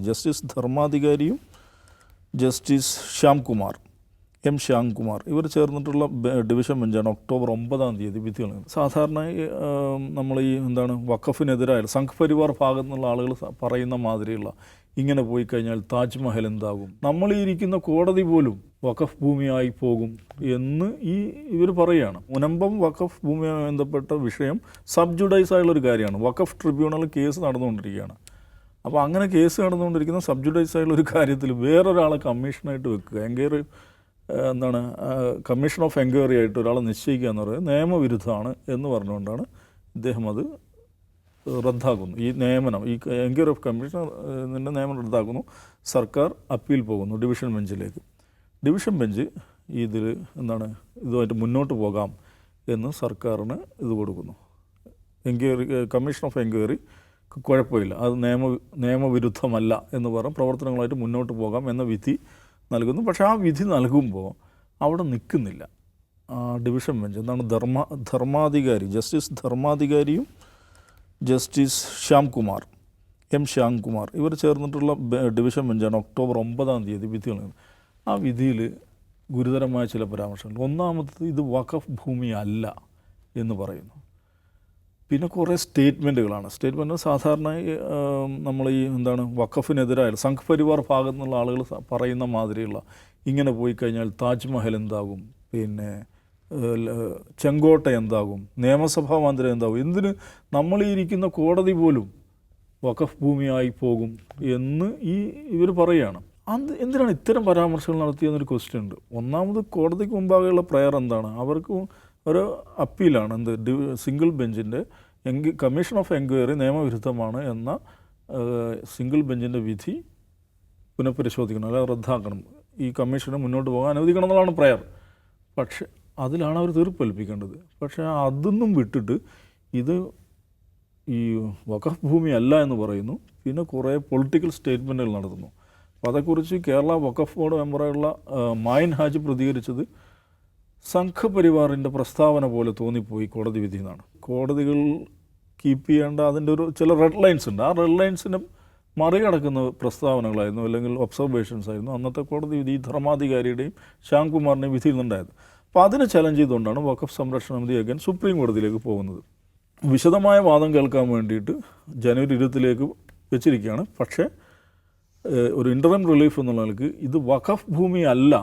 Justice ധർമാധികാരിയും justice Shyamkumar Shyamkumar ഇവർ ചേർന്നിട്ടുള്ള division ബെഞ്ചാണ് ഒക്ടോബർ 9 വിധി നൽകുന്നത്. സാധാരണ നമ്മൾ വഖഫിനെതിരായ സംഘ് പരിവാർ ഭാഗത്തു നിന്നുള്ള ആളുകൾ പറയുന്ന മാതിരിയുള്ള ഇങ്ങനെ പോയി കഴിഞ്ഞാൽ താജ്മഹൽ എന്താകും, നമ്മൾ ഈ ഇരിക്കുന്ന കോടതി പോലും വഖഫ് ഭൂമിയായി പോകും എന്ന് ഇവർ പറയുകയാണ്. മുനമ്പം വഖഫ് ഭൂമിയുമായി ബന്ധപ്പെട്ട വിഷയം സബ് ജുഡൈസ് ആയുള്ളൊരു കാര്യമാണ്. വഖഫ് ട്രിബ്യൂണൽ കേസ് നടന്നുകൊണ്ടിരിക്കുകയാണ്. അപ്പോൾ അങ്ങനെ കേസ് നടന്നുകൊണ്ടിരിക്കുന്ന സബ് ജുഡൈസ് ആയുള്ള ഒരു കാര്യത്തിൽ വേറൊരാളെ കമ്മീഷനായിട്ട് വെക്കുക, കമ്മീഷൻ ഓഫ് എൻക്വയറി ആയിട്ട് ഒരാളെ നിശ്ചയിക്കുക എന്ന് പറയുന്നത് നിയമവിരുദ്ധമാണ് എന്ന് പറഞ്ഞുകൊണ്ടാണ് ഇദ്ദേഹം അത് റദ്ദാക്കുന്നു. ഈ നിയമനം, ഈ എൻക്വയറി ഓഫ് കമ്മീഷണറിൻ്റെ നിയമനം റദ്ദാക്കുന്നു. സർക്കാർ അപ്പീൽ പോകുന്നു ഡിവിഷൻ ബെഞ്ചിലേക്ക്. ഡിവിഷൻ ബെഞ്ച് ഇതുമായിട്ട് മുന്നോട്ട് പോകാം എന്ന് സർക്കാരിന് ഇത് കൊടുക്കുന്നു. കമ്മീഷൻ ഓഫ് എൻക്വയറി കുഴപ്പമില്ല, അത് നിയമവിരുദ്ധമല്ല എന്ന് പറഞ്ഞ് പ്രവർത്തനങ്ങളായിട്ട് മുന്നോട്ട് പോകാം എന്ന വിധി നൽകുന്നു. പക്ഷേ ആ വിധി നൽകുമ്പോൾ അവിടെ നിൽക്കുന്നില്ല division bench. Dharmadhikari justice ധർമാധികാരിയും justice Shyamkumar Shyamkumar ഇവർ ചേർന്നിട്ടുള്ള ഡിവിഷൻ ബെഞ്ചാണ് ഒക്ടോബർ 9 വിധി നൽകുന്നത്. ആ വിധിയിൽ ഗുരുതരമായ ചില പരാമർശങ്ങൾ. ഒന്നാമത്തത്, ഇത് വഖഫ് ഭൂമി അല്ല എന്ന് പറയുന്നു. പിന്നെ കുറേ സ്റ്റേറ്റ്മെൻറ്റുകൾ സാധാരണ നമ്മൾ വഖഫിനെതിരായ സംഘ് പരിവാർ ഭാഗത്തു നിന്നുള്ള ആളുകൾ പറയുന്ന മാതിരിയുള്ള ഇങ്ങനെ പോയി കഴിഞ്ഞാൽ താജ്മഹൽ എന്താകും, പിന്നെ ചെങ്കോട്ട എന്താകും, നിയമസഭാ മന്ദിരം എന്താകും, എന്തിന് നമ്മൾ ഈ ഇരിക്കുന്ന കോടതി പോലും വഖഫ് ഭൂമിയായി പോകും എന്ന് ഇവർ പറയുകയാണ്. എന്തിനാണ് ഇത്തരം പരാമർശങ്ങൾ നടത്തിയെന്നൊരു ക്വസ്റ്റ്യൻ ഉണ്ട്. ഒന്നാമത്, കോടതിക്ക് മുമ്പാകെയുള്ള പ്രയർ എന്താണ്? അവർക്ക് ഒരു അപ്പീലാണ്. സിംഗിൾ ബെഞ്ചിൻ്റെ കമ്മീഷൻ ഓഫ് എൻക്വയറി നിയമവിരുദ്ധമാണ് എന്ന സിംഗിൾ ബെഞ്ചിൻ്റെ വിധി പുനഃപരിശോധിക്കണം, അല്ലെങ്കിൽ റദ്ദാക്കണം, ഈ കമ്മീഷനെ മുന്നോട്ട് പോകാൻ അനുവദിക്കണം എന്നുള്ളതാണ് പ്രയർ. പക്ഷേ അതിലാണ് അവർ തീർപ്പേൽപ്പിക്കേണ്ടത്. പക്ഷേ അതൊന്നും വിട്ടിട്ട് ഇത് ഈ വഖഫ് ഭൂമി അല്ല എന്ന് പറയുന്നു. പിന്നെ കുറേ പൊളിറ്റിക്കൽ സ്റ്റേറ്റ്മെൻറ്റുകൾ നടത്തുന്നു. അപ്പോൾ അതേക്കുറിച്ച് കേരള വഖഫ് ബോർഡ് മെമ്പറായുള്ള മായിൻ ഹാജി പ്രതികരിച്ചത് സംഘപരിവാറിൻ്റെ പ്രസ്താവന പോലെ തോന്നിപ്പോയി കോടതി വിധി എന്നാണ്. കോടതികൾ കീപ്പ് ചെയ്യേണ്ട അതിൻ്റെ ചില റെഡ് ലൈൻസ് ഉണ്ട്. ആ റെഡ് ലൈൻസിനെ മറികടക്കുന്ന പ്രസ്താവനകളായിരുന്നു, അല്ലെങ്കിൽ ഒബ്സർവേഷൻസ് ആയിരുന്നു അന്നത്തെ കോടതി വിധി ധർമാധികാരിയുടെയും ശ്യാംകുമാറിൻ്റെയും വിധിയിൽ നിന്നുണ്ടായത്. അപ്പോൾ അതിനെ ചലഞ്ച് ചെയ്തുകൊണ്ടാണ് വഖഫ് സംരക്ഷണ സമിതി അഗൈൻ സുപ്രീം കോടതിയിലേക്ക് പോകുന്നത്. വിശദമായ വാദം കേൾക്കാൻ വേണ്ടിയിട്ട് ജനുവരി 20 വെച്ചിരിക്കുകയാണ്. പക്ഷേ ഒരു ഇൻ്ററിം റിലീഫ് എന്നുള്ള നിലയ്ക്ക് ഇത് വഖഫ് ഭൂമി അല്ല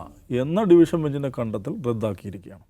എന്ന ഡിവിഷൻ ബെഞ്ചിൻ്റെ കണ്ടെത്തൽ റദ്ദാക്കിയിരിക്കുകയാണ്.